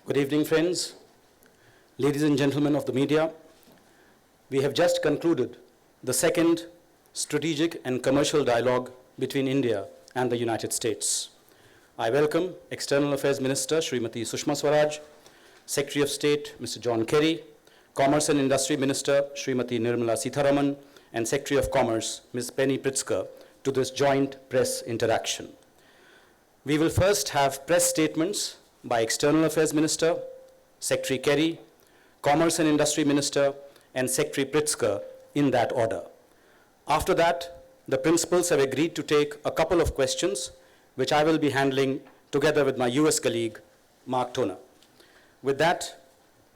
Good evening, friends, ladies and gentlemen of the media. We have just concluded the second strategic and commercial dialogue between India and the United States. I welcome External Affairs Minister Srimati Sushma Swaraj, Secretary of State Mr. John Kerry, Commerce and Industry Minister Srimati Nirmala Sitharaman, and Secretary of Commerce Ms. Penny Pritzker to this joint press interaction. We will first have press statements by External Affairs Minister, Secretary Kerry, Commerce and Industry Minister, and Secretary Pritzker in that order. After that, the principals have agreed to take a couple of questions, which I will be handling together with my US colleague, Mark Toner. With that,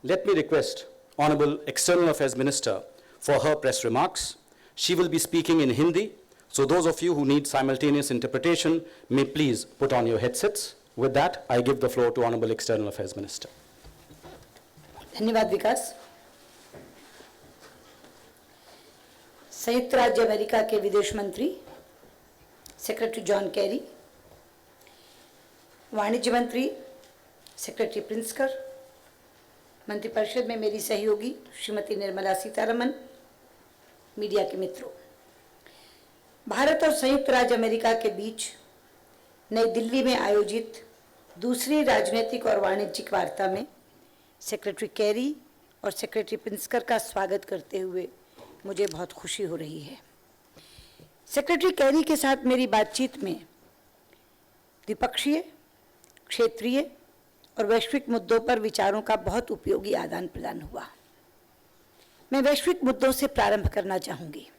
let me request Honorable External Affairs Minister for her press remarks. She will be speaking in Hindi, so those of you who need simultaneous interpretation may please put on your headsets. With that, I give the floor to Honorable External Affairs Minister. धन्यवाद विकास। संयुक्त राज्य America के विदेश मंत्री secretary John Kerry, वाणिज्य मंत्री secretary प्रिंसकर, मंत्रिपरिषद में मेरी सहयोगी श्रीमती निर्मला सीतारमन, मीडिया के मित्रों, भारत और संयुक्त राज्य अमेरिका के बीच नई दिल्ली में आयोजित दूसरी राजनीतिक और वाणिज्यिक वार्ता में सेक्रेटरी कैरी और सेक्रेटरी प्रिंसकर का स्वागत करते हुए मुझे बहुत खुशी हो रही है। सेक्रेटरी कैरी के साथ मेरी बातचीत में द्विपक्षीय, क्षेत्रीय और वैश्विक मुद्दों पर विचारों का बहुत उपयोगी आदान प्रदान हुआ। मैं वैश्विक मुद्दों से प्रारंभ करना चाहूँगी।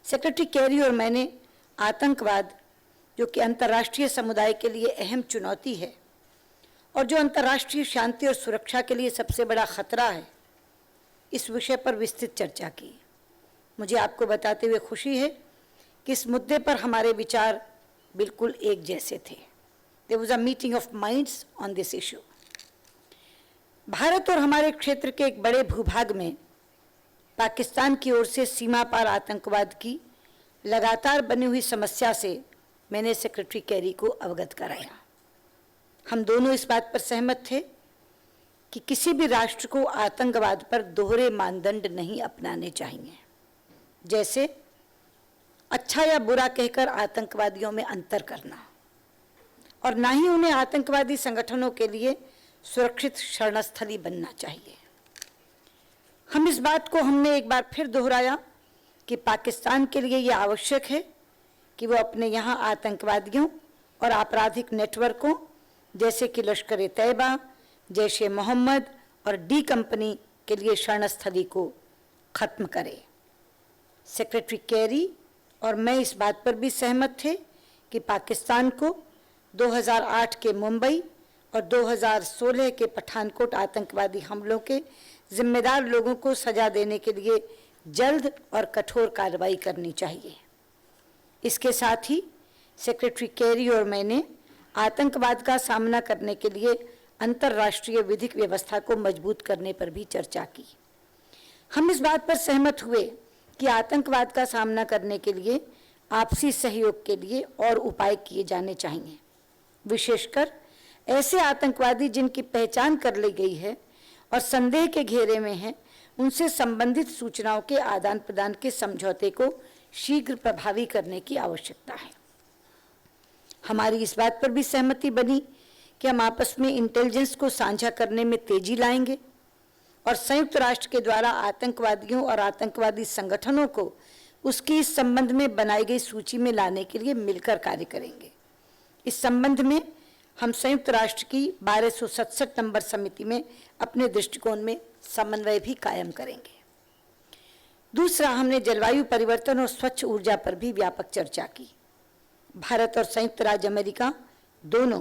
सेक्रेटरी कैरी और मैंने आतंकवाद, जो कि अंतर्राष्ट्रीय समुदाय के लिए अहम चुनौती है और जो अंतर्राष्ट्रीय शांति और सुरक्षा के लिए सबसे बड़ा खतरा है, इस विषय पर विस्तृत चर्चा की। मुझे आपको बताते हुए खुशी है कि इस मुद्दे पर हमारे विचार बिल्कुल एक जैसे थे। There was a meeting of minds on this issue. Bharat और हमारे क्षेत्र के एक बड़े भूभाग में पाकिस्तान की ओर से सीमा पार आतंकवाद की लगातार बनी हुई समस्या से मैंने सेक्रेटरी कैरी को अवगत कराया। हम दोनों इस बात पर सहमत थे कि किसी भी राष्ट्र को आतंकवाद पर दोहरे मानदंड नहीं अपनाने चाहिए, जैसे अच्छा या बुरा कहकर आतंकवादियों में अंतर करना, और ना ही उन्हें आतंकवादी संगठनों के लिए सुरक्षित शरणस्थली बनना चाहिए। हम इस बात को हमने एक बार फिर दोहराया कि पाकिस्तान के लिए यह आवश्यक है कि वो अपने यहाँ आतंकवादियों और आपराधिक नेटवर्कों जैसे कि लश्कर तैयबा, जैश ए मोहम्मद और डी कंपनी के लिए शरणस्थली को खत्म करे। सेक्रेटरी कैरी और मैं इस बात पर भी सहमत थे कि पाकिस्तान को 2008 के मुंबई और 2016 के पठानकोट आतंकवादी हमलों के जिम्मेदार लोगों को सजा देने के लिए जल्द और कठोर कार्रवाई करनी चाहिए। इसके साथ ही सेक्रेटरी कैरी और मैंने आतंकवाद का सामना करने के लिए अंतर्राष्ट्रीय विधिक व्यवस्था को मजबूत करने पर भी चर्चा की। हम इस बात पर सहमत हुए कि आतंकवाद का सामना करने के लिए आपसी सहयोग के लिए और उपाय किए जाने चाहिए, विशेषकर ऐसे आतंकवादी जिनकी पहचान कर ली गई है और संदेह के घेरे में हैं, उनसे संबंधित सूचनाओं के आदान प्रदान के समझौते को शीघ्र प्रभावी करने की आवश्यकता है। हमारी इस बात पर भी सहमति बनी कि हम आपस में इंटेलिजेंस को साझा करने में तेजी लाएंगे और संयुक्त राष्ट्र के द्वारा आतंकवादियों और आतंकवादी संगठनों को उसकी इस संबंध में बनाई गई सूची में लाने के लिए मिलकर कार्य करेंगे। इस संबंध में हम संयुक्त राष्ट्र की 1267 नंबर समिति में अपने दृष्टिकोण में समन्वय भी कायम करेंगे। दूसरा, हमने जलवायु परिवर्तन और स्वच्छ ऊर्जा पर भी व्यापक चर्चा की। भारत और संयुक्त राज्य अमेरिका दोनों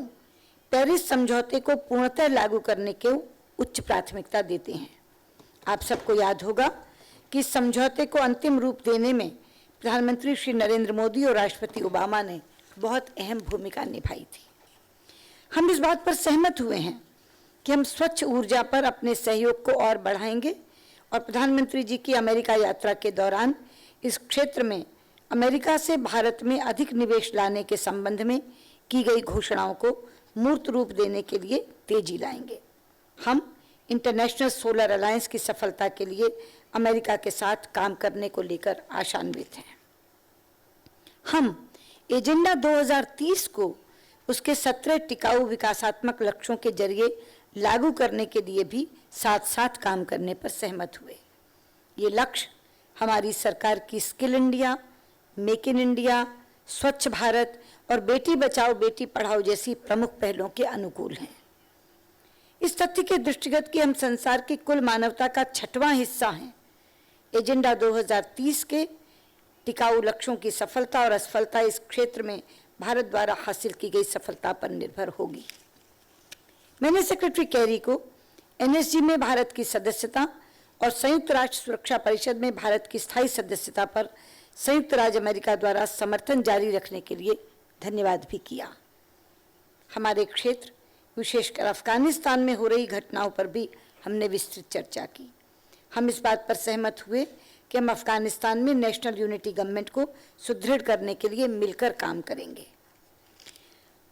पेरिस समझौते को पूर्णतः लागू करने को उच्च प्राथमिकता देते हैं। आप सबको याद होगा कि इस समझौते को अंतिम रूप देने में प्रधानमंत्री श्री नरेंद्र मोदी और राष्ट्रपति ओबामा ने बहुत अहम भूमिका निभाई थी। हम इस बात पर सहमत हुए हैं कि हम स्वच्छ ऊर्जा पर अपने सहयोग को और बढ़ाएंगे और प्रधानमंत्री जी की अमेरिका यात्रा के दौरान इस क्षेत्र में अमेरिका से भारत में अधिक निवेश लाने के संबंध में की गई घोषणाओं को मूर्त रूप देने के लिए तेजी लाएंगे। हम इंटरनेशनल सोलर अलायंस की सफलता के लिए अमेरिका के साथ काम करने को लेकर आशान्वित हैं। हम एजेंडा 2030 को उसके 17 टिकाऊ विकासात्मक लक्ष्यों के जरिए लागू करने के लिए भी साथ साथ काम करने पर सहमत हुए। ये लक्ष्य हमारी सरकार की skill India, make in India, स्वच्छ भारत और बेटी बचाओ बेटी पढ़ाओ जैसी प्रमुख पहलों के अनुकूल हैं। इस तथ्य के दृष्टिगत कि हम संसार की कुल मानवता का 6वां हिस्सा हैं, एजेंडा 2030 के टिकाऊ लक्ष्यों की सफलता और असफलता इस क्षेत्र में भारत द्वारा हासिल की गई सफलता पर निर्भर होगी। मैंने सेक्रेटरी कैरी को एनएसजी में भारत की सदस्यता और संयुक्त राष्ट्र सुरक्षा परिषद में भारत की स्थायी सदस्यता पर संयुक्त राज्य अमेरिका द्वारा समर्थन जारी रखने के लिए धन्यवाद भी किया। हमारे क्षेत्र, विशेषकर अफगानिस्तान में हो रही घटनाओं पर भी हमने विस्तृत चर्चा की। हम इस बात पर सहमत हुए कि हम अफगानिस्तान में नेशनल यूनिटी गवर्नमेंट को सुदृढ़ करने के लिए मिलकर काम करेंगे।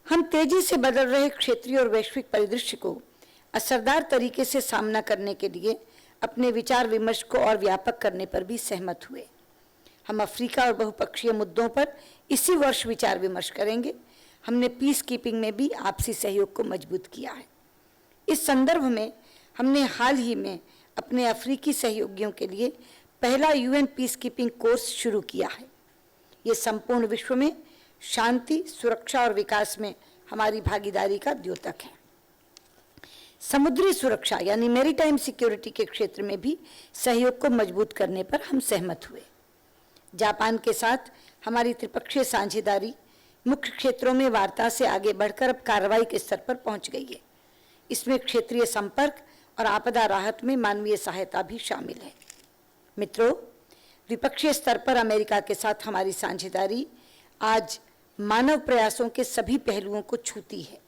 हम तेजी से बदल रहे क्षेत्रीय और वैश्विक परिदृश्य को असरदार तरीके से सामना करने के लिए अपने विचार विमर्श को और व्यापक करने पर भी सहमत हुए। हम अफ्रीका और बहुपक्षीय मुद्दों पर इसी वर्ष विचार विमर्श करेंगे। हमने पीस कीपिंग में भी आपसी सहयोग को मजबूत किया है। इस संदर्भ में हमने हाल ही में अपने अफ्रीकी सहयोगियों के लिए पहला यूएन पीस कीपिंग कोर्स शुरू किया है। ये संपूर्ण विश्व में शांति, सुरक्षा और विकास में हमारी भागीदारी का द्योतक है। समुद्री सुरक्षा यानी मैरीटाइम सिक्योरिटी के क्षेत्र में भी सहयोग को मजबूत करने पर हम सहमत हुए। जापान के साथ हमारी त्रिपक्षीय साझेदारी मुख्य क्षेत्रों में वार्ता से आगे बढ़कर अब कार्रवाई के स्तर पर पहुंच गई है। इसमें क्षेत्रीय संपर्क और आपदा राहत में मानवीय सहायता भी शामिल है। मित्रों, द्विपक्षीय स्तर पर अमेरिका के साथ हमारी साझेदारी आज मानव प्रयासों के सभी पहलुओं को छूती है।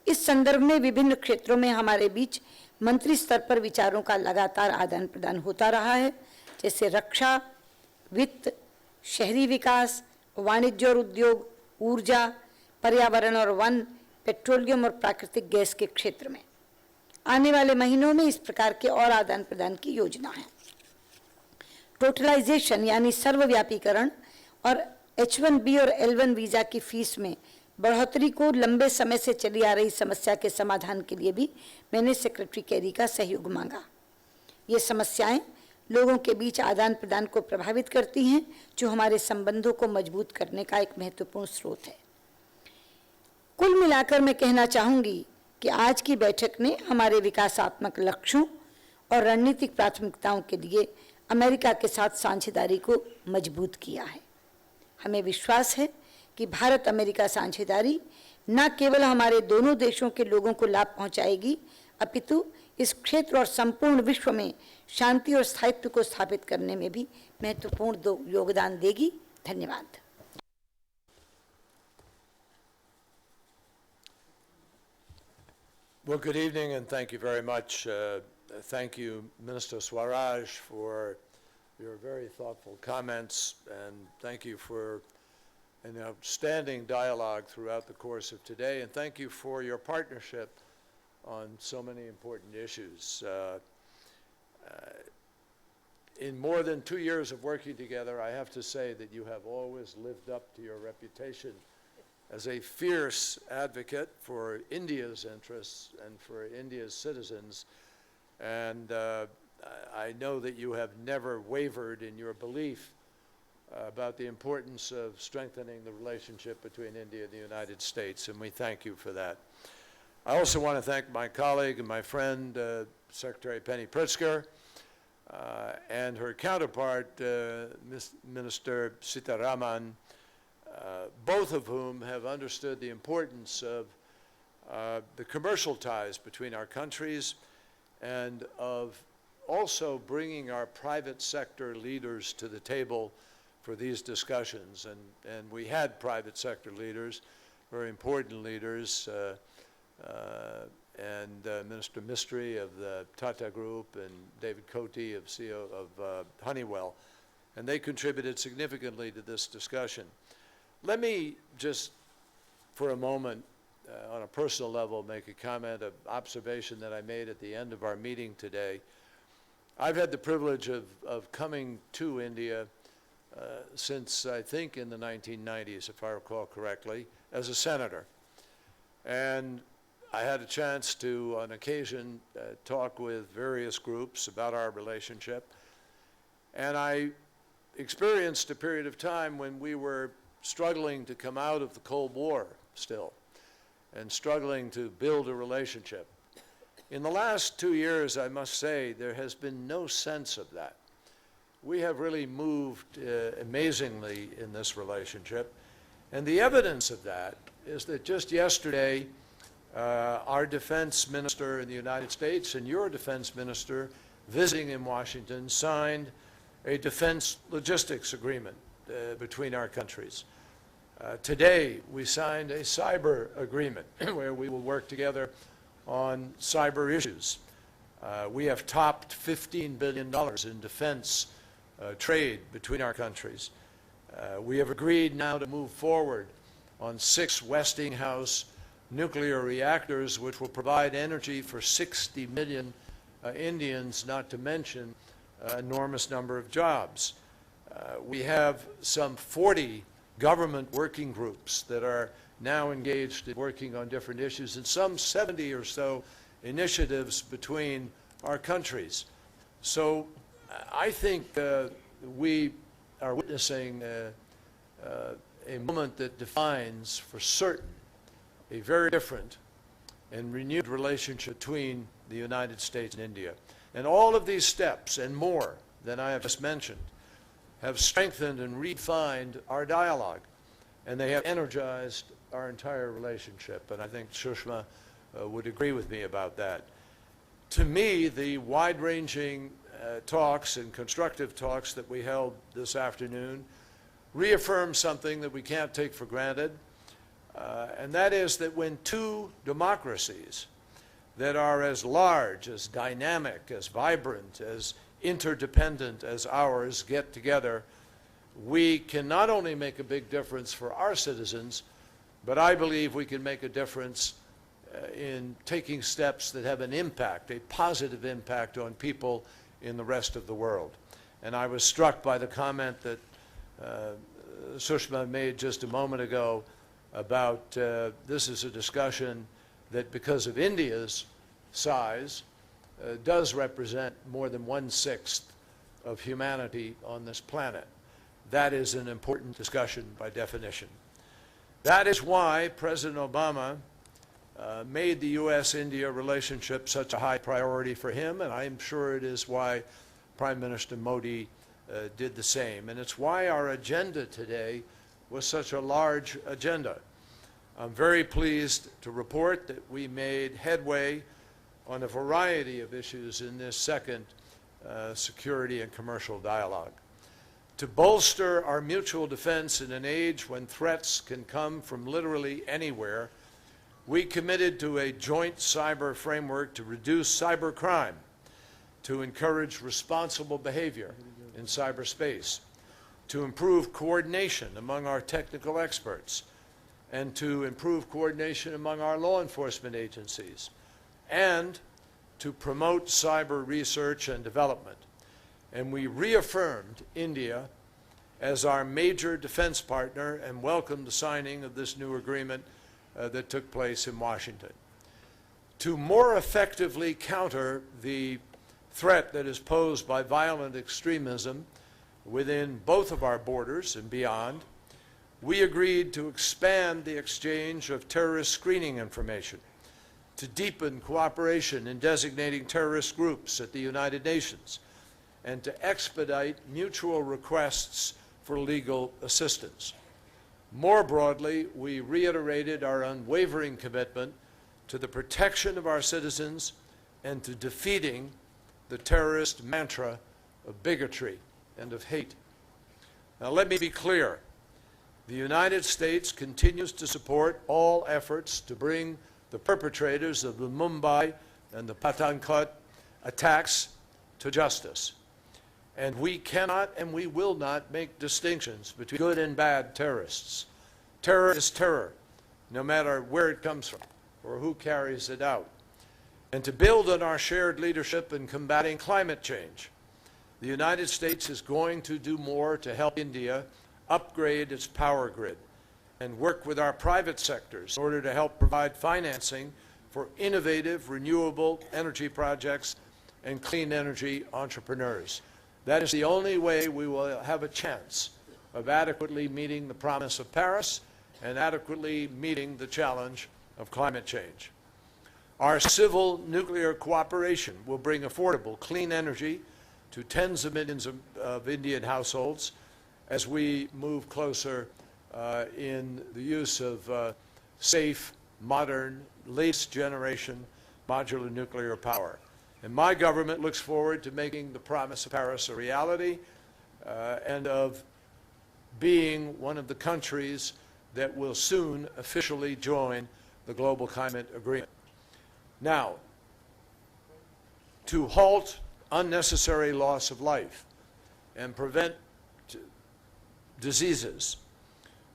इस संदर्भ में विभिन्न क्षेत्रों में हमारे बीच मंत्री स्तर पर विचारों का लगातार आदान प्रदान होता रहा है, जैसे रक्षा, वित्त, शहरी विकास, वाणिज्य और उद्योग, ऊर्जा, पर्यावरण और वन, पेट्रोलियम और प्राकृतिक गैस के क्षेत्र में। आने वाले महीनों में इस प्रकार के और आदान प्रदान की योजना है। टोटलाइजेशन यानी सर्वव्यापीकरण और H1B और L1 वीजा की फीस में बढ़ोतरी को लंबे समय से चली आ रही समस्या के समाधान के लिए भी मैंने सेक्रेटरी कैरी का सहयोग मांगा। ये समस्याएं लोगों के बीच आदान प्रदान को प्रभावित करती हैं, जो हमारे संबंधों को मजबूत करने का एक महत्वपूर्ण स्रोत है। कुल मिलाकर मैं कहना चाहूंगी कि आज की बैठक ने हमारे विकासात्मक लक्ष्यों और रणनीतिक प्राथमिकताओं के लिए अमेरिका के साथ साझेदारी को मजबूत किया है। हमें विश्वास है कि भारत अमेरिका साझेदारी न केवल हमारे दोनों देशों के लोगों को लाभ पहुंचाएगी, अपितु इस क्षेत्र और संपूर्ण विश्व में शांति और स्थायित्व को स्थापित करने में भी महत्वपूर्ण योगदान देगी। धन्यवाद। Well, good evening, and thank you very much. Thank you, Minister Swaraj, for your very thoughtful comments, and thank you for an outstanding dialogue throughout the course of today, and thank you for your partnership on so many important issues. In more than 2 years of working together, I have to say that you have always lived up to your reputation as a fierce advocate for India's interests and for India's citizens. And I know that you have never wavered in your belief about the importance of strengthening the relationship between India and the United States, and we thank you for that. I also want to thank my colleague and my friend, Secretary Penny Pritzker, and her counterpart, Minister Sitaraman, both of whom have understood the importance of the commercial ties between our countries and of also bringing our private sector leaders to the table for these discussions. And we had private sector leaders, very important leaders, Minister Mistry of the Tata Group and David Cote of CEO of Honeywell, and they contributed significantly to this discussion. Let me just, for a moment, on a personal level, make a comment, an observation that I made at the end of our meeting today. I've had the privilege of coming to India since, I think, in the 1990s, if I recall correctly, as a senator. And I had a chance to, on occasion, talk with various groups about our relationship. And I experienced a period of time when we were struggling to come out of the Cold War still, and struggling to build a relationship. In the last 2 years, I must say, there has been no sense of that. We have really moved amazingly in this relationship. And the evidence of that is that just yesterday, our defense minister in the United States and your defense minister visiting in Washington signed a defense logistics agreement between our countries. Today, we signed a cyber agreement where we will work together on cyber issues. We have topped $15 billion in defense trade between our countries. We have agreed now to move forward on 6 Westinghouse nuclear reactors, which will provide energy for 60 million Indians, not to mention an enormous number of jobs. We have some 40 government working groups that are now engaged in working on different issues, and some 70 or so initiatives between our countries. So I think we are witnessing a moment that defines for certain a very different and renewed relationship between the United States and India. And all of these steps and more than I have just mentioned have strengthened and refined our dialogue, and they have energized our entire relationship. And I think Sushma would agree with me about that. To me, the wide-ranging talks and constructive talks that we held this afternoon reaffirm something that we can't take for granted, and that is that when two democracies that are as large, as dynamic, as vibrant, as interdependent as ours get together, we can not only make a big difference for our citizens, but I believe we can make a difference in taking steps that have an impact, a positive impact on people in the rest of the world. And I was struck by the comment that Sushma made just a moment ago about this is a discussion that, because of India's size, does represent more than 1/6 of humanity on this planet. That is an important discussion by definition. That is why President Obama made the U.S.-India relationship such a high priority for him, and I'm sure it is why Prime Minister Modi did the same. And it's why our agenda today was such a large agenda. I'm very pleased to report that we made headway on a variety of issues in this second security and commercial dialogue. To bolster our mutual defense in an age when threats can come from literally anywhere, we committed to a joint cyber framework to reduce cybercrime, to encourage responsible behavior in cyberspace, to improve coordination among our technical experts, and to improve coordination among our law enforcement agencies, and to promote cyber research and development. And we reaffirmed India as our major defense partner and welcomed the signing of this new agreement that took place in Washington. To more effectively counter the threat that is posed by violent extremism within both of our borders and beyond, we agreed to expand the exchange of terrorist screening information, to deepen cooperation in designating terrorist groups at the United Nations, and to expedite mutual requests for legal assistance. More broadly, we reiterated our unwavering commitment to the protection of our citizens and to defeating the terrorist mantra of bigotry and of hate. Now, let me be clear. The United States continues to support all efforts to bring the perpetrators of the Mumbai and the Pathankot attacks to justice. And we cannot and we will not make distinctions between good and bad terrorists. Terror is terror, no matter where it comes from or who carries it out. And to build on our shared leadership in combating climate change, the United States is going to do more to help India upgrade its power grid and work with our private sectors in order to help provide financing for innovative, renewable energy projects and clean energy entrepreneurs. That is the only way we will have a chance of adequately meeting the promise of Paris and adequately meeting the challenge of climate change. Our civil nuclear cooperation will bring affordable, clean energy to tens of millions of Indian households as we move closer in the use of safe, modern, latest generation modular nuclear power. And my government looks forward to making the promise of Paris a reality and of being one of the countries that will soon officially join the Global Climate Agreement. Now, to halt unnecessary loss of life and prevent diseases,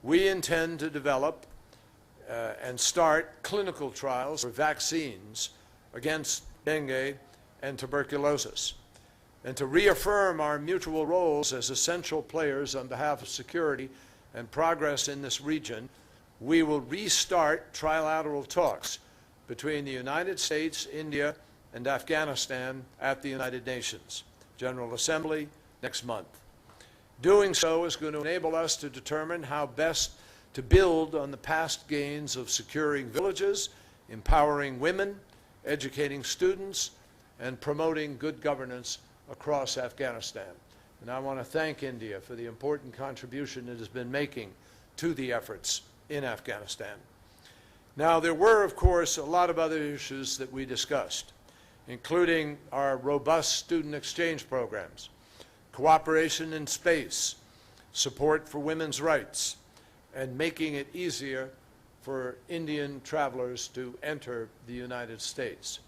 we intend to develop and start clinical trials for vaccines against dengue and tuberculosis. And to reaffirm our mutual roles as essential players on behalf of security and progress in this region, we will restart trilateral talks between the United States, India, and Afghanistan at the United Nations General Assembly next month. Doing so is going to enable us to determine how best to build on the past gains of securing villages, empowering women, educating students, and promoting good governance across Afghanistan. And I want to thank India for the important contribution it has been making to the efforts in Afghanistan. Now, there were, of course, a lot of other issues that we discussed, including our robust student exchange programs, cooperation in space, support for women's rights, and making it easier for Indian travelers to enter the United States.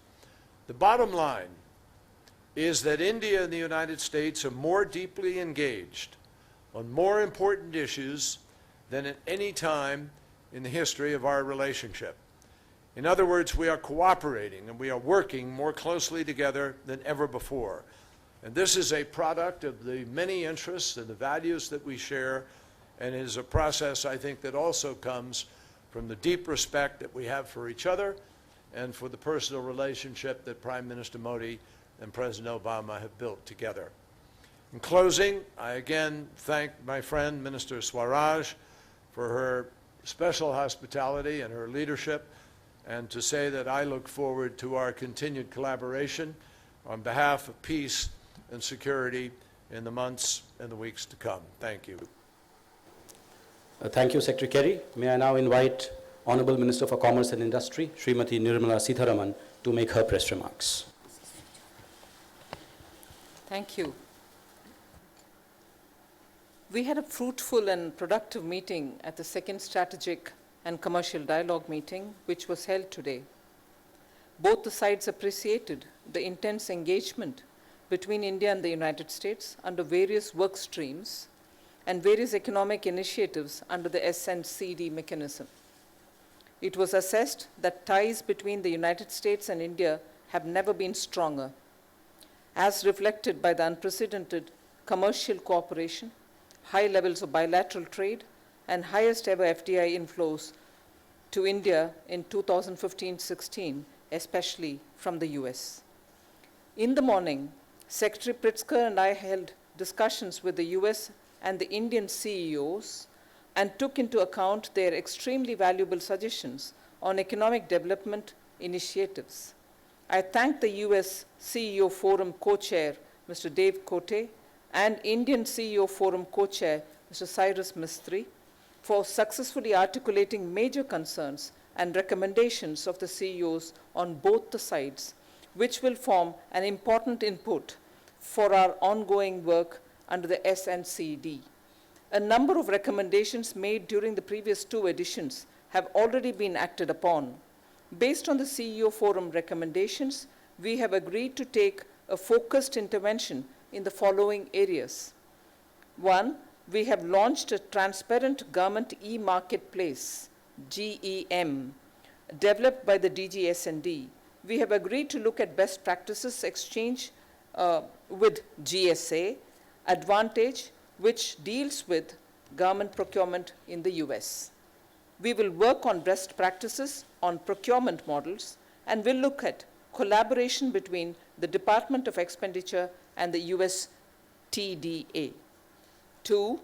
The bottom line is that India and the United States are more deeply engaged on more important issues than at any time in the history of our relationship. In other words, we are cooperating and we are working more closely together than ever before. And this is a product of the many interests and the values that we share, and is a process, I think, that also comes from the deep respect that we have for each other and for the personal relationship that Prime Minister Modi and President Obama have built together. In closing, I again thank my friend, Minister Swaraj, for her special hospitality and her leadership, and to say that I look forward to our continued collaboration on behalf of peace and security in the months and the weeks to come. Thank you. Thank you, Secretary Kerry. May I now invite Honorable Minister for Commerce and Industry, Srimati Nirmala Sitharaman, to make her press remarks. Thank you. We had a fruitful and productive meeting at the second Strategic and Commercial Dialogue meeting, which was held today. Both the sides appreciated the intense engagement between India and the United States under various work streams and various economic initiatives under the SNCD mechanism. It was assessed that ties between the United States and India have never been stronger, as reflected by the unprecedented commercial cooperation, high levels of bilateral trade, and highest ever FDI inflows to India in 2015-16, especially from the US. In the morning, Secretary Pritzker and I held discussions with the US and the Indian CEOs and took into account their extremely valuable suggestions on economic development initiatives. I thank the US CEO Forum co-chair, Mr. Dave Cote, and Indian CEO Forum co-chair, Mr. Cyrus Mistry, for successfully articulating major concerns and recommendations of the CEOs on both the sides, which will form an important input for our ongoing work under the SNCD. A number of recommendations made during the previous two editions have already been acted upon. Based on the CEO Forum recommendations, we have agreed to take a focused intervention in the following areas. One, we have launched a transparent government e-marketplace GEM, developed by the DGS&D, we have agreed to look at best practices exchange with GSA, Advantage, which deals with government procurement in the US. We will work on best practices on procurement models, and will look at collaboration between the Department of Expenditure and the US TDA. 2,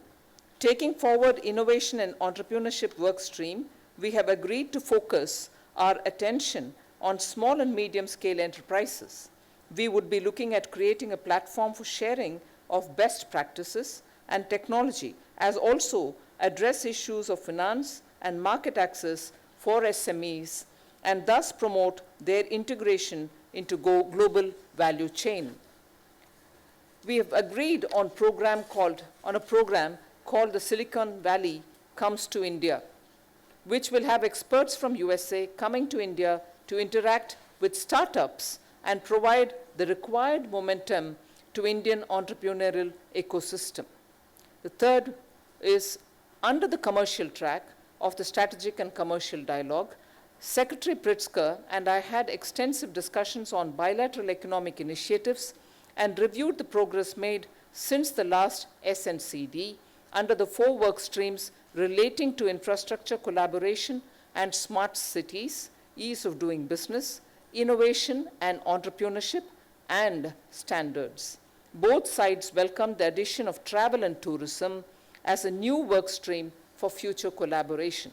taking forward innovation and entrepreneurship work stream, we have agreed to focus our attention on small and medium scale enterprises. We would be looking at creating a platform for sharing of best practices and technology, as also address issues of finance and market access for SMEs, and thus promote their integration into global value chain. We have agreed on a program called the Silicon Valley Comes to India, which will have experts from USA coming to India to interact with startups and provide the required momentum to Indian entrepreneurial ecosystem. The third is under the commercial track of the strategic and commercial dialogue. Secretary Pritzker and I had extensive discussions on bilateral economic initiatives and reviewed the progress made since the last SNCD under the 4 work streams relating to infrastructure collaboration and smart cities, ease of doing business, innovation and entrepreneurship, and standards. Both sides welcomed the addition of travel and tourism as a new work stream for future collaboration.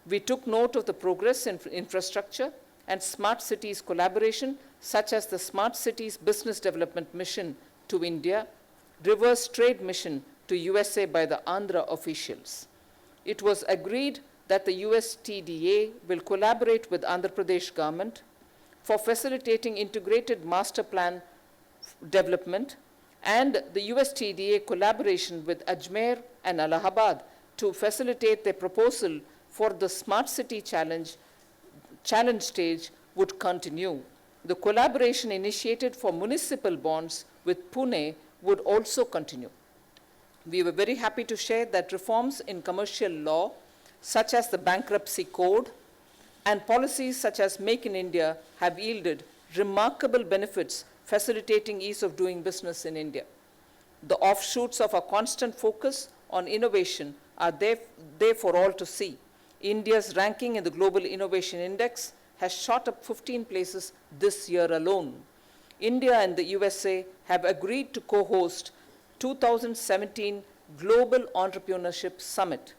We took note of the progress in infrastructure and smart cities collaboration, such as the Smart Cities Business Development Mission to India, reverse trade mission to USA by the Andhra officials. It was agreed that the US TDA will collaborate with Andhra Pradesh government for facilitating integrated master plan development, and the US TDA collaboration with Ajmer and Allahabad to facilitate their proposal for the Smart City Challenge stage would continue. The collaboration initiated for municipal bonds with Pune would also continue. We were very happy to share that reforms in commercial law, such as the bankruptcy code, and policies such as Make in India have yielded remarkable benefits facilitating ease of doing business in India. The offshoots of our constant focus on innovation are there for all to see. India's ranking in the Global Innovation Index has shot up 15 places this year alone. India and the USA have agreed to co-host 2017 Global Entrepreneurship Summit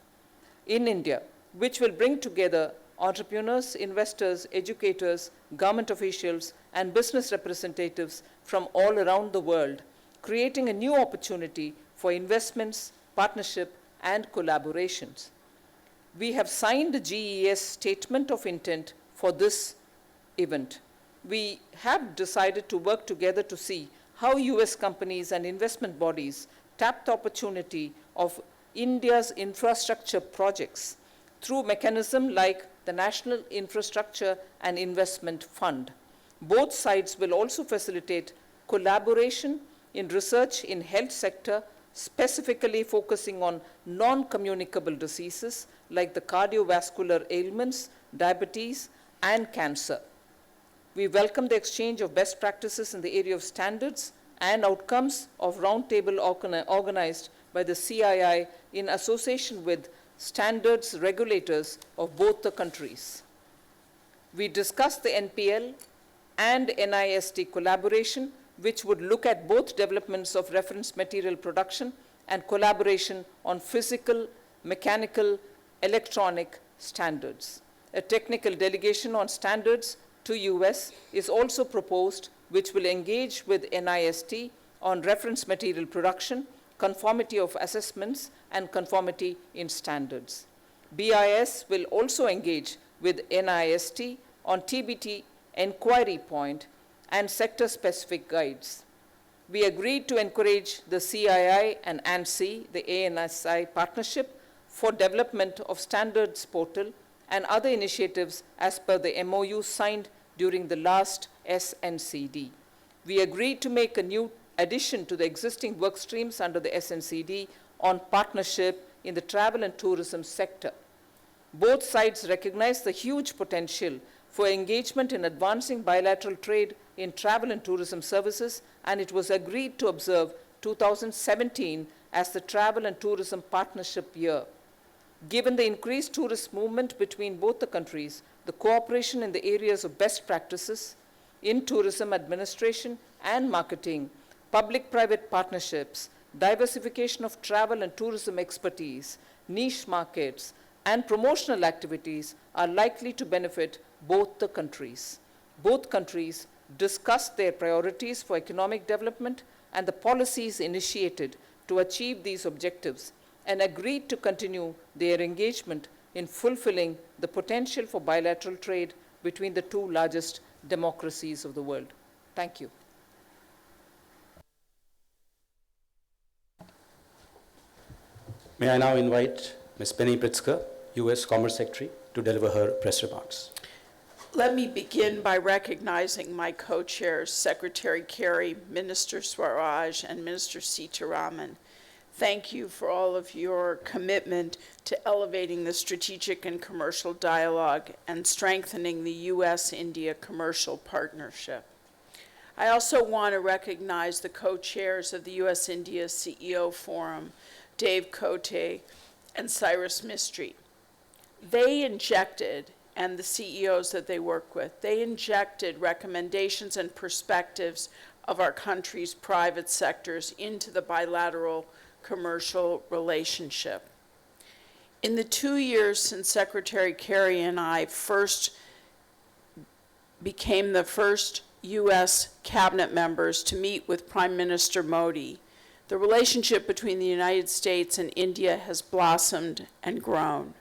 in India, which will bring together entrepreneurs, investors, educators, government officials, and business representatives from all around the world, creating a new opportunity for investments, partnership, and collaborations. We have signed the GES Statement of Intent for this event. We have decided to work together to see how US companies and investment bodies tap the opportunity of India's infrastructure projects through mechanisms like the National Infrastructure and Investment Fund. Both sides will also facilitate collaboration in research in health sector, specifically focusing on non-communicable diseases like the cardiovascular ailments, diabetes, and cancer. We welcome the exchange of best practices in the area of standards and outcomes of roundtable organized by the CII in association with standards regulators of both the countries. We discussed the NPL and NIST collaboration, which would look at both developments of reference material production and collaboration on physical, mechanical, electronic standards. A technical delegation on standards to US is also proposed, which will engage with NIST on reference material production, conformity of assessments, and conformity in standards. BIS will also engage with NIST on TBT inquiry point and sector-specific guides. We agreed to encourage the CII and ANSI, the ANSI partnership, for development of standards portal and other initiatives as per the MOU signed during the last SNCD. We agreed to make a new addition to the existing work streams under the SNCD on partnership in the travel and tourism sector. Both sides recognize the huge potential for engagement in advancing bilateral trade in travel and tourism services, and it was agreed to observe 2017 as the Travel and Tourism Partnership Year. Given the increased tourist movement between both the countries, the cooperation in the areas of best practices in tourism administration and marketing, public-private partnerships, diversification of travel and tourism expertise, niche markets, and promotional activities are likely to benefit both the countries. Both countries discussed their priorities for economic development and the policies initiated to achieve these objectives and agreed to continue their engagement in fulfilling the potential for bilateral trade between the two largest democracies of the world. Thank you. May I now invite Ms. Penny Pritzker, U.S. Commerce Secretary, to deliver her press remarks. Let me begin by recognizing my co-chairs, Secretary Kerry, Minister Swaraj, and Minister Sitaraman. Thank you for all of your commitment to elevating the strategic and commercial dialogue and strengthening the U.S.-India commercial partnership. I also want to recognize the co-chairs of the U.S.-India CEO Forum, Dave Cote and Cyrus Mistry. They injected, and the CEOs that they work with, they injected recommendations and perspectives of our country's private sectors into the bilateral commercial relationship. In the 2 years since Secretary Kerry and I first became the first U.S. cabinet members to meet with Prime Minister Modi, the relationship between the United States and India has blossomed and grown.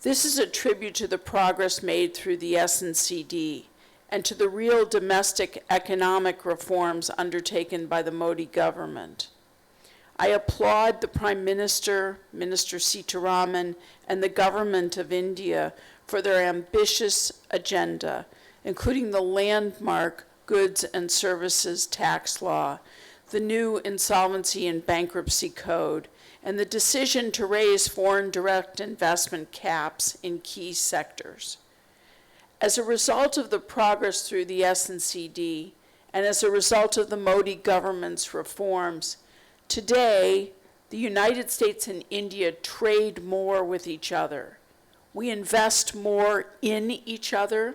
This is a tribute to the progress made through the SNCD and to the real domestic economic reforms undertaken by the Modi government. I applaud the Prime Minister, Minister Sitaraman, and the government of India for their ambitious agenda, including the landmark Goods and Services Tax Law, the new Insolvency and Bankruptcy Code, and the decision to raise foreign direct investment caps in key sectors. As a result of the progress through the SNCD, and as a result of the Modi government's reforms, today, the United States and India trade more with each other. We invest more in each other,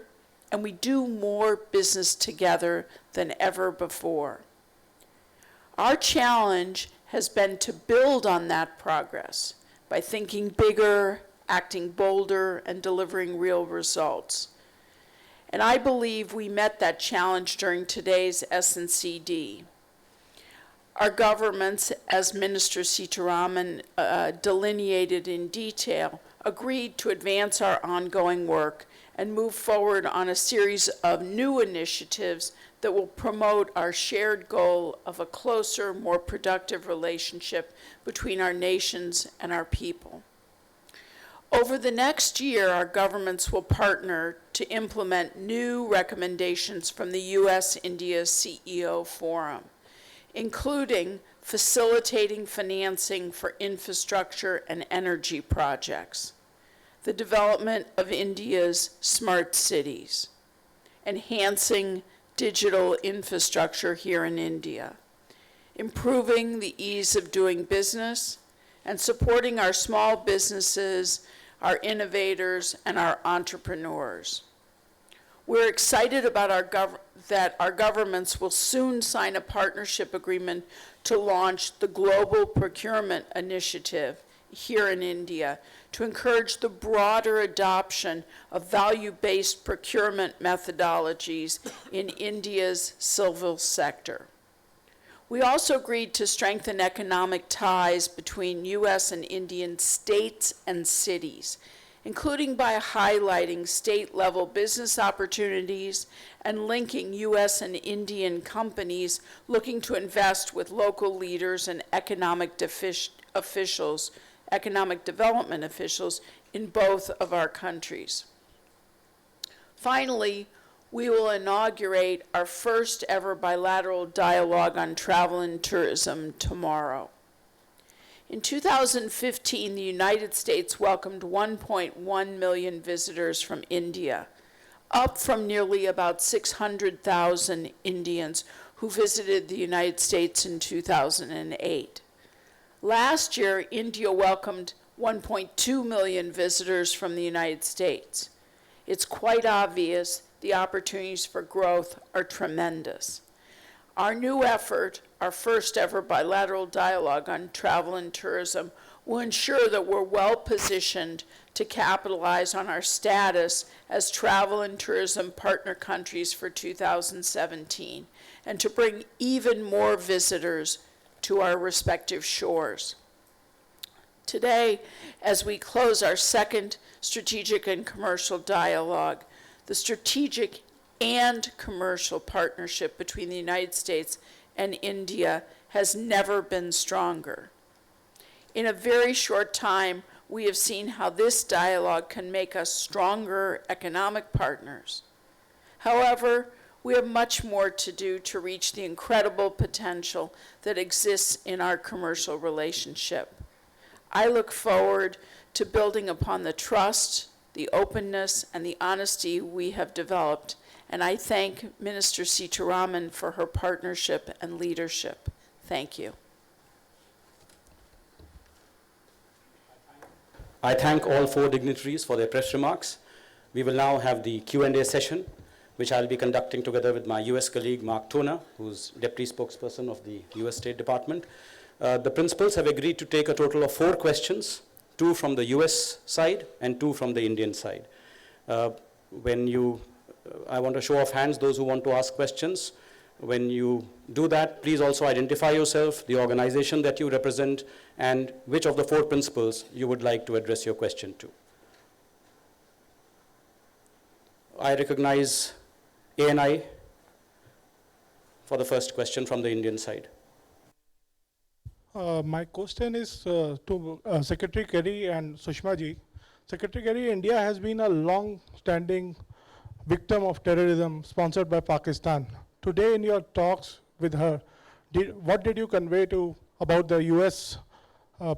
and we do more business together than ever before. Our challenge has been to build on that progress by thinking bigger, acting bolder, and delivering real results. And I believe we met that challenge during today's SNCD. Our governments, as Minister Sitaraman delineated in detail, agreed to advance our ongoing work and move forward on a series of new initiatives that will promote our shared goal of a closer, more productive relationship between our nations and our people. Over the next year, our governments will partner to implement new recommendations from the U.S.-India CEO Forum, including facilitating financing for infrastructure and energy projects, the development of India's smart cities, enhancing digital infrastructure here in India, improving the ease of doing business, and supporting our small businesses, our innovators, and our entrepreneurs. We're excited about that our governments will soon sign a partnership agreement to launch the Global Procurement Initiative here in India to encourage the broader adoption of value-based procurement methodologies in India's civil sector. We also agreed to strengthen economic ties between U.S. and Indian states and cities, including by highlighting state-level business opportunities and linking U.S. and Indian companies looking to invest with local leaders and economic development officials in both of our countries. Finally, we will inaugurate our first ever bilateral dialogue on travel and tourism tomorrow. In 2015, the United States welcomed 1.1 million visitors from India, up from nearly about 600,000 Indians who visited the United States in 2008. Last year, India welcomed 1.2 million visitors from the United States. It's quite obvious the opportunities for growth are tremendous. Our new effort, our first ever bilateral dialogue on travel and tourism, will ensure that we're well positioned to capitalize on our status as travel and tourism partner countries for 2017 and to bring even more visitors to our respective shores. Today, as we close our second strategic and commercial dialogue, the strategic and commercial partnership between the United States and India has never been stronger. In a very short time, we have seen how this dialogue can make us stronger economic partners. However, we have much more to do to reach the incredible potential that exists in our commercial relationship. I look forward to building upon the trust, the openness, and the honesty we have developed, and I thank Minister Sitaraman for her partnership and leadership. Thank you. I thank all four dignitaries for their press remarks. We will now have the Q&A session, which I'll be conducting together with my US colleague, Mark Toner, who's Deputy Spokesperson of the US State Department. The principals have agreed to take a total of 4 questions, 2 from the US side and 2 from the Indian side. I want a show of hands, those who want to ask questions. When you do that, please also identify yourself, the organization that you represent, and which of the 4 principals you would like to address your question to. I recognize ANI for the first question from the Indian side. My question is to Secretary Kerry and Sushma ji. Secretary Kerry, India has been a long-standing victim of terrorism sponsored by Pakistan. Today in your talks with her, what did you convey about the US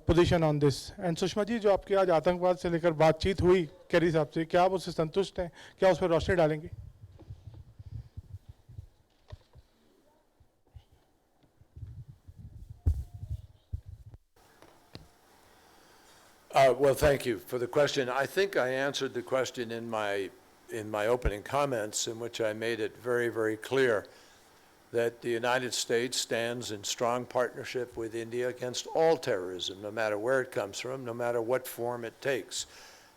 position on this? And Sushma ji, जो आपकी आज आतंकवाद से लेकर बातचीत हुई carry साहब से, क्या आप उससे संतुष्ट हैं? क्या उस पर रोशनी डालेंगे? Well, thank you for the question. I think I answered the question in my opening comments, in which I made it very, very clear that the United States stands in strong partnership with India against all terrorism, no matter where it comes from, no matter what form it takes.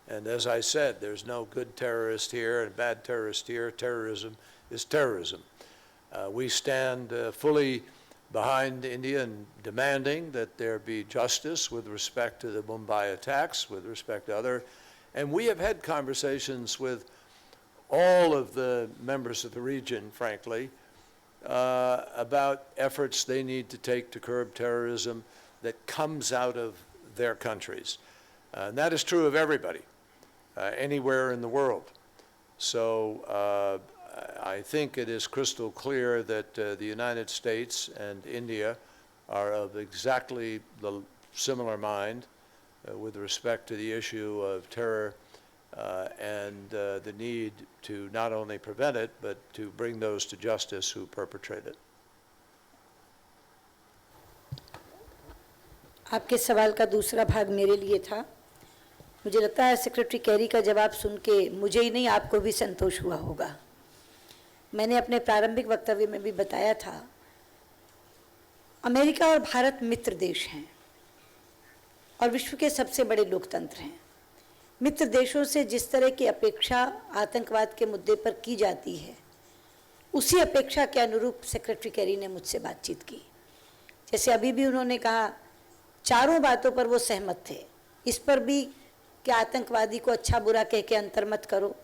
And as I said, there's no good terrorist here and bad terrorist here. Terrorism is terrorism. We stand fully behind India in demanding that there be justice with respect to the Mumbai attacks, with respect to other. And we have had conversations with all of the members of the region, frankly, about efforts they need to take to curb terrorism that comes out of their countries. And that is true of everybody, anywhere in the world. So I think it is crystal clear that the United States and India are of exactly the similar mind with respect to the issue of terror and the need to not only prevent it, but to bring those to justice who perpetrate it. आपके सवाल का दूसरा भाग मेरे लिए था। मुझे लगता है सेक्रेटरी कैरी का जवाब सुन के मुझे ही नहीं, आपको भी संतोष हुआ होगा। मैंने अपने प्रारंभिक वक्तव्य में भी बताया था, अमेरिका और भारत मित्र देश हैं और विश्व के सबसे बड़े लोकतंत्र हैं। मित्र देशों से जिस तरह की अपेक्षा आतंकवाद के मुद्दे पर की जाती है, उसी अपेक्षा के अनुरूप सेक्रेटरी कैरी ने मुझसे बातचीत की। जैसे अभी भी उन्होंने कहा, चारों बातों पर वो सहमत थे। इस पर भी कि आतंकवादी को अच्छा बुरा कह के अंतर मत करो,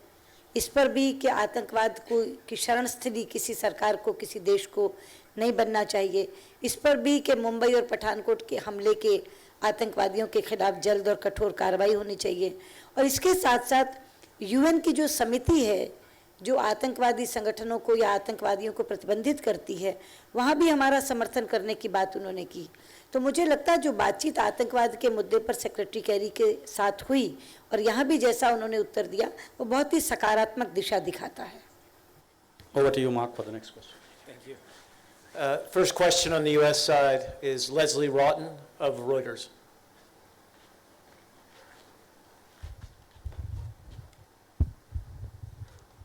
इस पर भी कि आतंकवाद को की शरण स्थली किसी सरकार को, किसी देश को नहीं बनना चाहिए, इस पर भी कि मुंबई और पठानकोट के हमले के आतंकवादियों के खिलाफ जल्द और कठोर कार्रवाई होनी चाहिए। और इसके साथ साथ यूएन की जो समिति है जो आतंकवादी संगठनों को या आतंकवादियों को प्रतिबंधित करती है, वहाँ भी हमारा समर्थन करने की बात उन्होंने की। तो मुझे लगता है जो बातचीत आतंकवाद के मुद्दे पर सेक्रेटरी कैरी के साथ हुई और यहाँ भी जैसा उन्होंने उत्तर दिया, वो बहुत ही सकारात्मक दिशा दिखाता है। Over to you, Mark, for the next question. Thank you. First question on the U.S. side is Leslie Roughton of Reuters.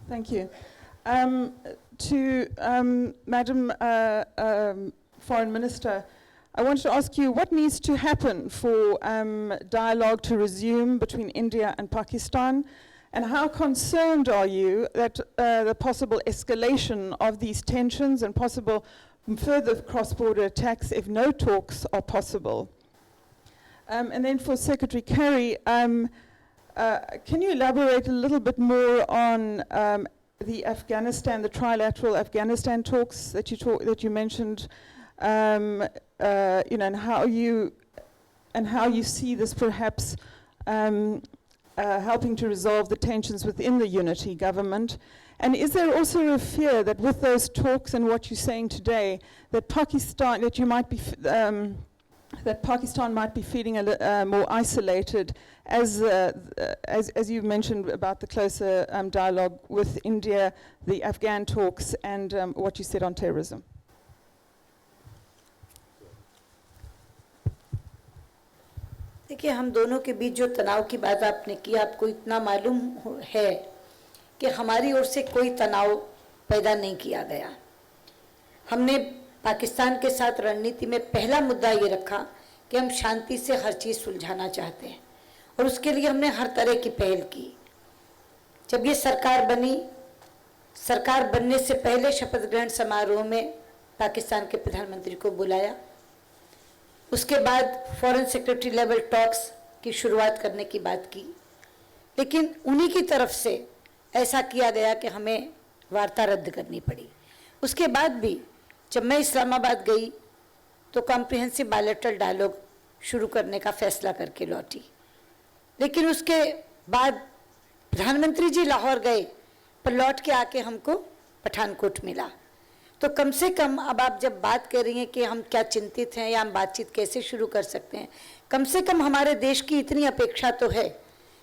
Thank you. Madam Foreign Minister, I wanted to ask you what needs to happen for dialogue to resume between India and Pakistan, and how concerned are you that the possible escalation of these tensions and possible further cross-border attacks if no talks are possible? And then for Secretary Kerry, can you elaborate a little bit more on the trilateral Afghanistan talks that you mentioned, and how you see this perhaps helping to resolve the tensions within the unity government? And is there also a fear that with those talks and what you're saying today, that Pakistan might be feeling more isolated, as you mentioned about the closer dialogue with India, the Afghan talks, and what you said on terrorism? देखिए, हम दोनों के बीच जो तनाव की बात आपने की, आपको इतना मालूम है कि हमारी ओर से कोई तनाव पैदा नहीं किया गया। हमने पाकिस्तान के साथ रणनीति में पहला मुद्दा ये रखा कि हम शांति से हर चीज़ सुलझाना चाहते हैं, और उसके लिए हमने हर तरह की पहल की। जब ये सरकार बनी, सरकार बनने से पहले शपथ ग्रहण समारोह में पाकिस्तान के प्रधानमंत्री को बुलाया। उसके बाद फॉरेन सेक्रेटरी लेवल टॉक्स की शुरुआत करने की बात की, लेकिन उन्हीं की तरफ से ऐसा किया गया कि हमें वार्ता रद्द करनी पड़ी। उसके बाद भी जब मैं इस्लामाबाद गई तो कॉम्प्रिहेंसिव बायलैटरल डायलॉग शुरू करने का फैसला करके लौटी, लेकिन उसके बाद प्रधानमंत्री जी लाहौर गए, पर लौट के आके हमको पठानकोट मिला। तो कम से कम अब आप जब बात कर रही हैं कि हम क्या चिंतित हैं या हम बातचीत कैसे शुरू कर सकते हैं, कम से कम हमारे देश की इतनी अपेक्षा तो है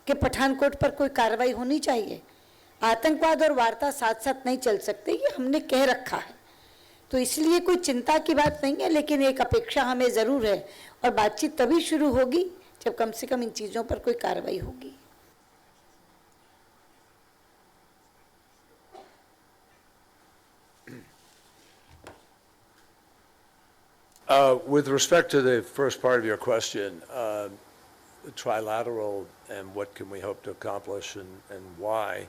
कि पठानकोट पर कोई कार्रवाई होनी चाहिए। आतंकवाद और वार्ता साथ साथ नहीं चल सकते, ये हमने कह रखा है। तो इसलिए कोई चिंता की बात नहीं है, लेकिन एक अपेक्षा हमें ज़रूर है, और बातचीत तभी शुरू होगी जब कम से कम इन चीज़ों पर कोई कार्रवाई होगी। With respect to the first part of your question, trilateral and what can we hope to accomplish and why,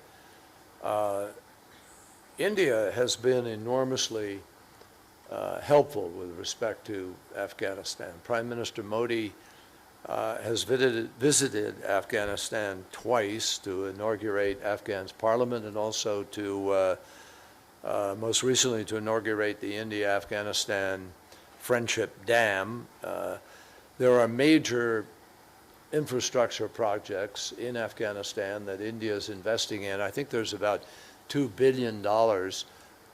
India has been enormously helpful with respect to Afghanistan. Prime Minister Modi has visited Afghanistan twice to inaugurate Afghan's parliament, and also to, most recently, to inaugurate the India-Afghanistan Friendship Dam. There are major infrastructure projects in Afghanistan that India is investing in. I think there's about $2 billion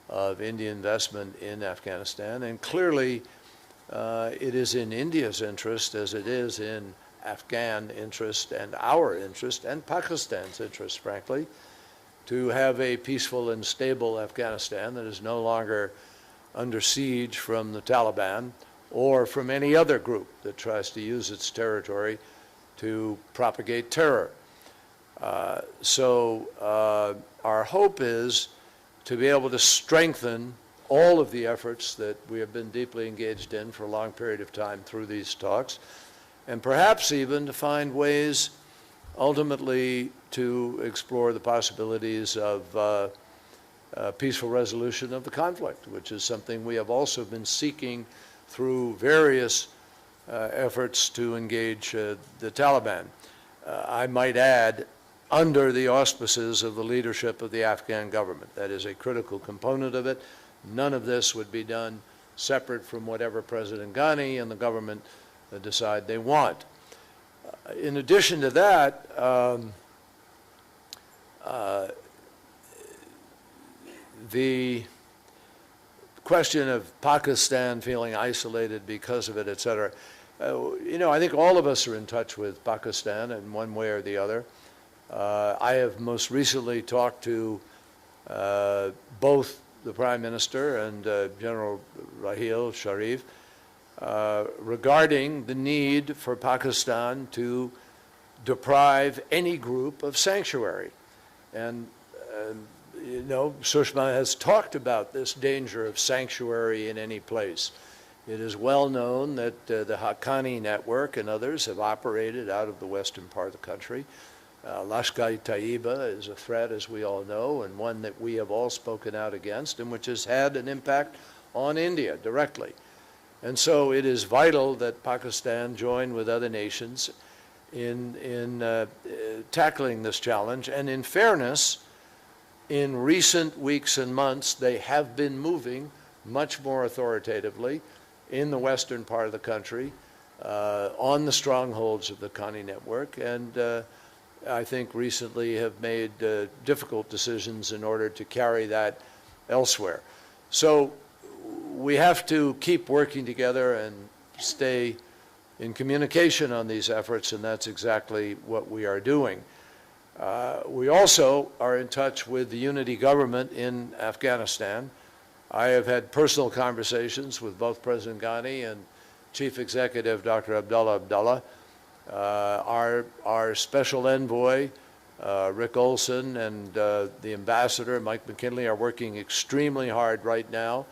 of Indian investment in Afghanistan, and clearly it is in India's interest, as it is in Afghan interest and our interest and Pakistan's interest, frankly, to have a peaceful and stable Afghanistan that is no longer under siege from the Taliban or from any other group that tries to use its territory to propagate terror. So our hope is to be able to strengthen all of the efforts that we have been deeply engaged in for a long period of time through these talks, and perhaps even to find ways ultimately to explore the possibilities of peaceful resolution of the conflict, which is something we have also been seeking through various efforts to engage the Taliban. I might add, under the auspices of the leadership of the Afghan government. That is a critical component of it. None of this would be done separate from whatever President Ghani and the government decide they want. In addition to that, The question of Pakistan feeling isolated because of it, et cetera, I think all of us are in touch with Pakistan in one way or the other. I have most recently talked to both the Prime Minister and General Raheel Sharif regarding the need for Pakistan to deprive any group of sanctuary. And, Sushma has talked about this danger of sanctuary in any place. It is well known that the Haqqani network and others have operated out of the western part of the country. Lashkar-e-Taiba is a threat, as we all know, and one that we have all spoken out against, and which has had an impact on India directly. And so it is vital that Pakistan join with other nations in tackling this challenge. And in fairness, in recent weeks and months, they have been moving much more authoritatively in the western part of the country on the strongholds of the Haqqani network, and I think recently have made difficult decisions in order to carry that elsewhere. So we have to keep working together and stay in communication on these efforts, and that's exactly what we are doing. We also are in touch with the unity government in Afghanistan. I have had personal conversations with both President Ghani and Chief Executive Dr. Abdullah Abdullah. Our special envoy, Rick Olson, and the ambassador, Mike McKinley, are working extremely hard right now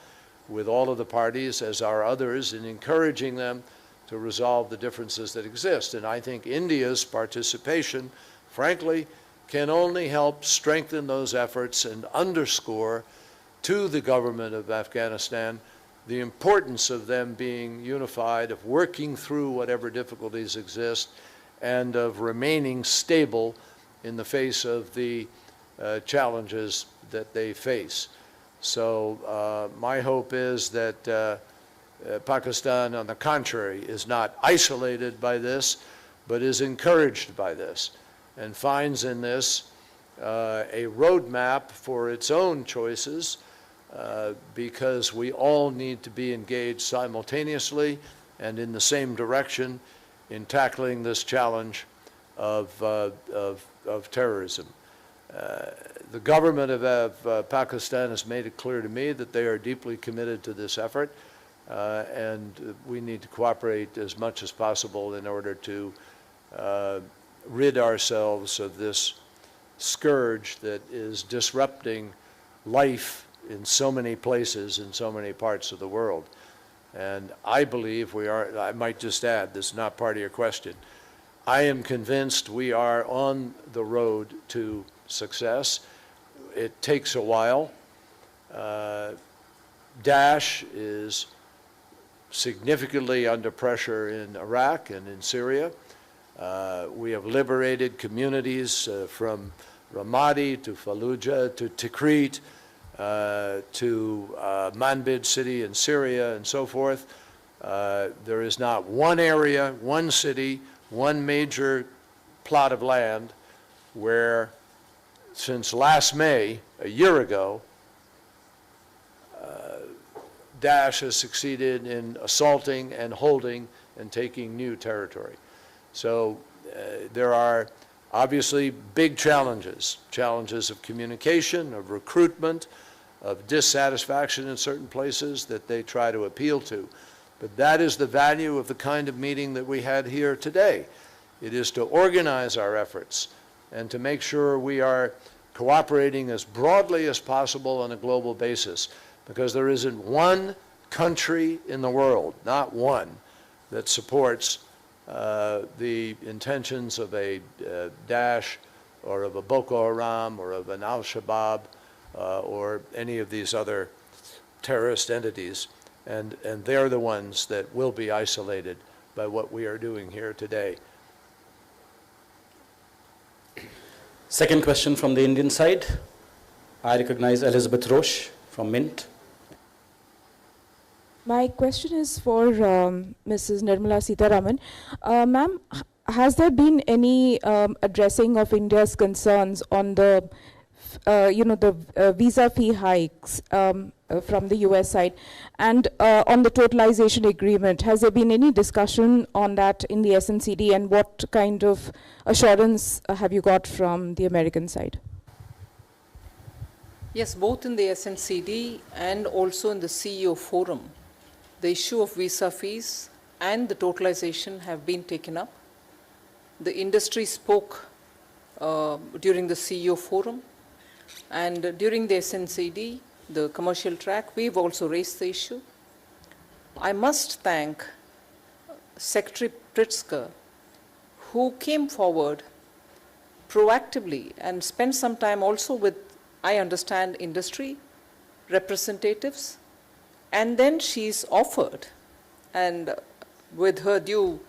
with all of the parties, as are others, in encouraging them to resolve the differences that exist. And I think India's participation, frankly, can only help strengthen those efforts and underscore to the government of Afghanistan the importance of them being unified, of working through whatever difficulties exist, and of remaining stable in the face of the challenges that they face. So my hope is that Pakistan, on the contrary, is not isolated by this, but is encouraged by this, and finds in this a roadmap for its own choices, because we all need to be engaged simultaneously and in the same direction in tackling this challenge of terrorism. The government of Pakistan has made it clear to me that they are deeply committed to this effort, and we need to cooperate as much as possible in order to rid ourselves of this scourge that is disrupting life in so many places, in so many parts of the world. And I believe we are, I might just add, this is not part of your question, I am convinced we are on the road to success. It takes a while. Daesh is significantly under pressure in Iraq and in Syria. We have liberated communities from Ramadi to Fallujah to Tikrit, to Manbij city in Syria and so forth. There is not one area, one city, one major plot of land where since last May, a year ago, Daesh has succeeded in assaulting and holding and taking new territory. So there are obviously big challenges of communication, of recruitment, of dissatisfaction in certain places that they try to appeal to. But that is the value of the kind of meeting that we had here today. It is to organize our efforts and to make sure we are cooperating as broadly as possible on a global basis, because there isn't one country in the world, not one, that supports the intentions of a Daesh or of a Boko Haram or of an Al-Shabaab or any of these other terrorist entities. And they're the ones that will be isolated by what we are doing here today. Second question from the Indian side. I recognize Elizabeth Roche from Mint. My question is for Mrs. Nirmala Sitharaman. Ma'am, has there been any addressing of India's concerns on the the visa fee hikes from the US side, and on the totalization agreement, has there been any discussion on that in the SNCD, and what kind of assurance have you got from the American side? Yes, both in the SNCD and also in the CEO forum, the issue of visa fees and the totalization have been taken up. The industry spoke during the CEO forum, and during the SNCD, the commercial track, we've also raised the issue. I must thank Secretary Pritzker, who came forward proactively and spent some time also with, I understand, industry representatives, and then she's offered, and with her due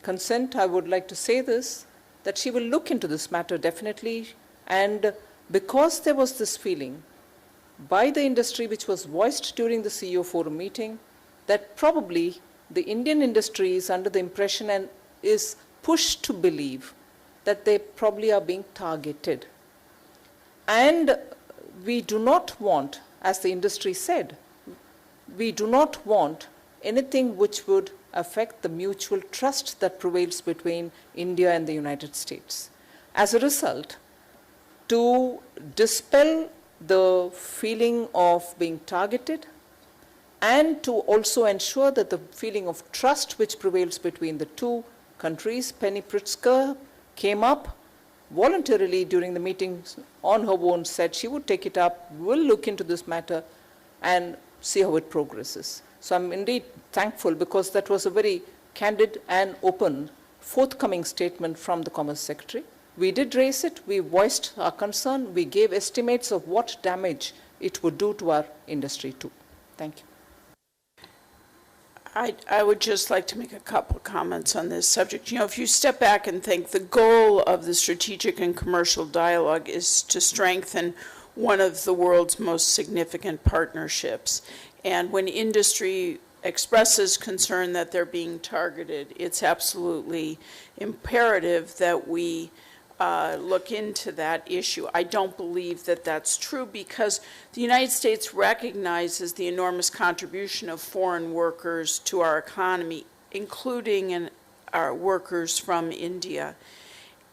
consent, I would like to say this, that she will look into this matter definitely, and because there was this feeling by the industry which was voiced during the CEO forum meeting that probably the Indian industry is under the impression and is pushed to believe that they probably are being targeted. And we do not want, as the industry said, we do not want anything which would affect the mutual trust that prevails between India and the United States. As a result, to dispel the feeling of being targeted and to also ensure that the feeling of trust which prevails between the two countries, Penny Pritzker came up voluntarily during the meetings on her own, said she would take it up, will look into this matter and see how it progresses. So I'm indeed thankful because that was a very candid and open forthcoming statement from the Commerce Secretary. We did raise it, we voiced our concern, we gave estimates of what damage it would do to our industry too. Thank you. I would just like to make a couple comments on this subject. You know, if you step back and think, the goal of the strategic and commercial dialogue is to strengthen one of the world's most significant partnerships. And when industry expresses concern that they're being targeted, it's absolutely imperative that we look into that issue. I don't believe that that's true because the United States recognizes the enormous contribution of foreign workers to our economy, including our workers from India.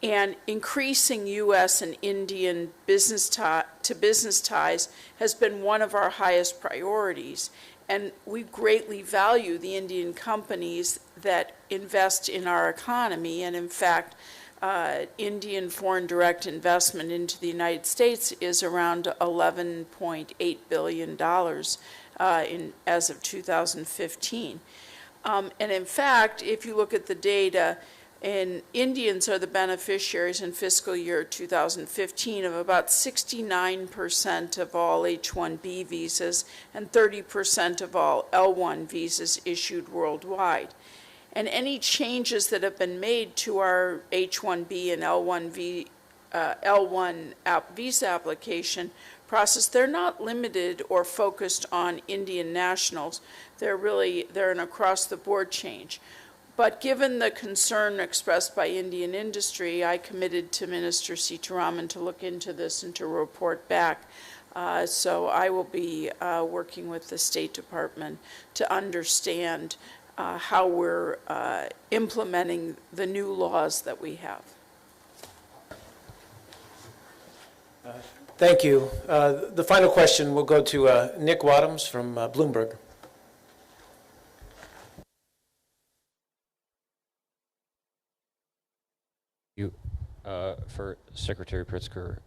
And increasing U.S. and Indian business ties has been one of our highest priorities. And we greatly value the Indian companies that invest in our economy. And in fact, Indian foreign direct investment into the United States is around $11.8 billion as of 2015. And in fact, if you look at the data, Indians are the beneficiaries in fiscal year 2015 of about 69% of all H-1B visas and 30% of all L-1 visas issued worldwide. And any changes that have been made to our H-1B and L-1 visa application process, they're not limited or focused on Indian nationals. They're an across-the-board change. But given the concern expressed by Indian industry, I committed to Minister Sitaraman to look into this and to report back. So I will be working with the State Department to understand how we're implementing the new laws that we have. Thank you. The final question will go to Nick Wadhams from Bloomberg. For Secretary Pritzker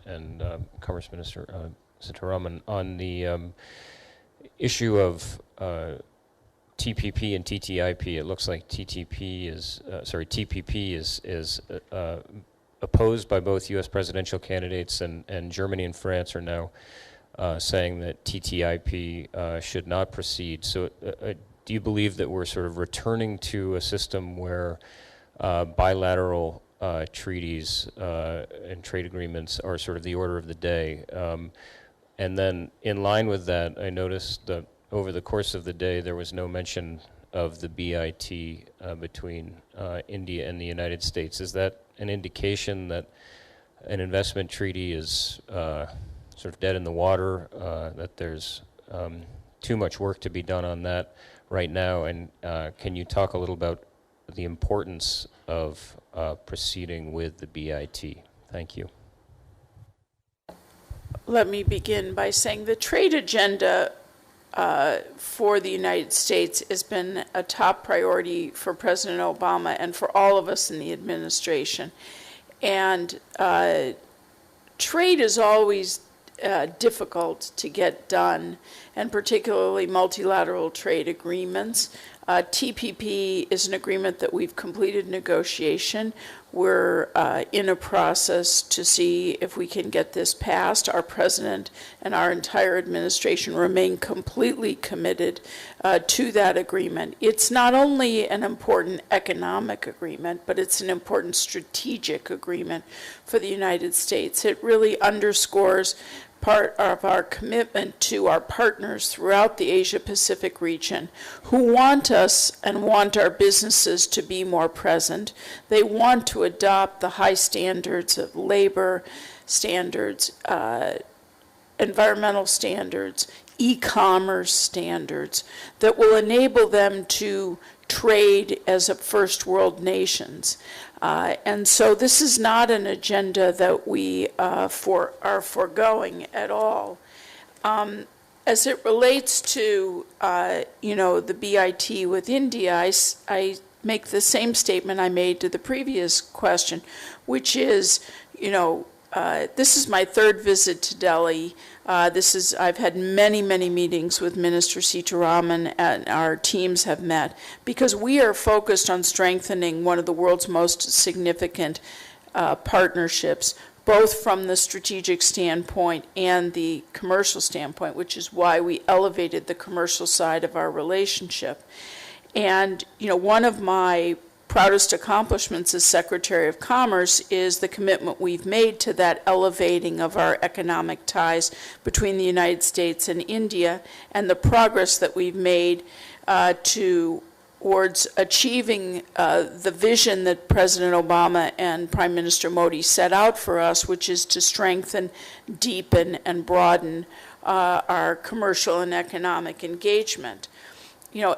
and Commerce Minister Sitaraman on the issue of TPP and TTIP. It looks like TPP is opposed by both U.S. presidential candidates, and Germany and France are now saying that TTIP should not proceed. So do you believe that we're sort of returning to a system where bilateral treaties and trade agreements are sort of the order of the day? And then in line with that, I noticed that over the course of the day, there was no mention of the BIT between India and the United States. Is that an indication that an investment treaty is sort of dead in the water, that there's too much work to be done on that right now, and can you talk a little about the importance of proceeding with the BIT? Thank you. Let me begin by saying the trade agenda for the United States has been a top priority for President Obama and for all of us in the administration. And trade is always difficult to get done, and particularly multilateral trade agreements. TPP is an agreement that we've completed negotiation. We're in a process to see if we can get this passed. Our president and our entire administration remain completely committed to that agreement. It's not only an important economic agreement, but it's an important strategic agreement for the United States. It really underscores part of our commitment to our partners throughout the Asia-Pacific region who want us and want our businesses to be more present. They want to adopt the high standards of labor standards, environmental standards, e-commerce standards that will enable them to trade as a first world nations. And so this is not an agenda that we are foregoing at all. As it relates to, the BIT with India, I make the same statement I made to the previous question, which is, this is my third visit to Delhi. I've had many, many meetings with Minister Sitaraman, and our teams have met, because we are focused on strengthening one of the world's most significant partnerships, both from the strategic standpoint and the commercial standpoint, which is why we elevated the commercial side of our relationship. And, one of my proudest accomplishments as Secretary of Commerce is the commitment we've made to that elevating of our economic ties between the United States and India, and the progress that we've made towards achieving the vision that President Obama and Prime Minister Modi set out for us, which is to strengthen, deepen, and broaden our commercial and economic engagement.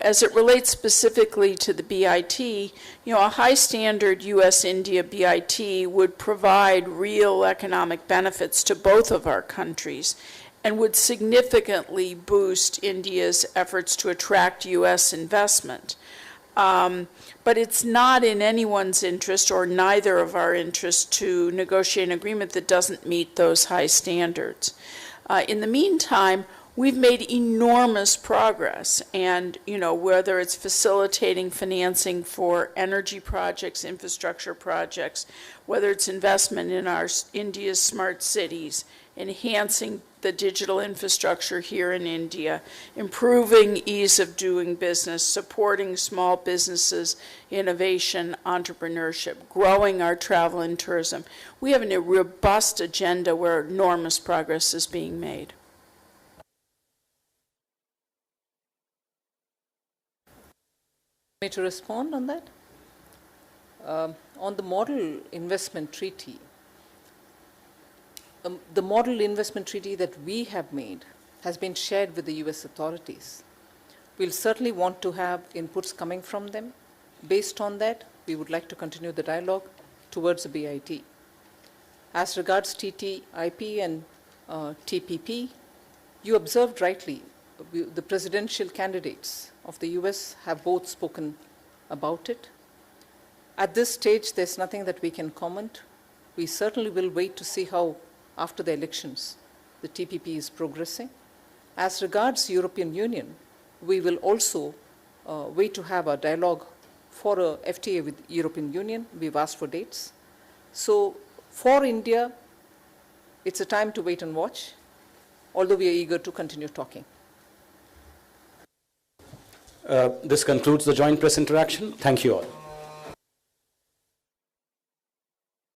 As it relates specifically to the BIT, a high standard U.S.-India BIT would provide real economic benefits to both of our countries and would significantly boost India's efforts to attract U.S. investment. But it's not in anyone's interest, or neither of our interests, to negotiate an agreement that doesn't meet those high standards. In the meantime, we've made enormous progress, and whether it's facilitating financing for energy projects, infrastructure projects, whether it's investment in India's smart cities, enhancing the digital infrastructure here in India, improving ease of doing business, supporting small businesses, innovation, entrepreneurship, growing our travel and tourism. We have a robust agenda where enormous progress is being made. Me to respond on that? On the model investment treaty, the model investment treaty that we have made has been shared with the US authorities. We'll certainly want to have inputs coming from them. Based on that, we would like to continue the dialogue towards the BIT. As regards TTIP and TPP, you observed rightly, the presidential candidates of the US have both spoken about it. At this stage, there's nothing that we can comment. We certainly will wait to see how, after the elections, the TPP is progressing. As regards European Union, we will also wait to have a dialogue for a FTA with European Union. We've asked for dates. So for India, it's a time to wait and watch, although we are eager to continue talking. This concludes the joint press interaction. Thank you all.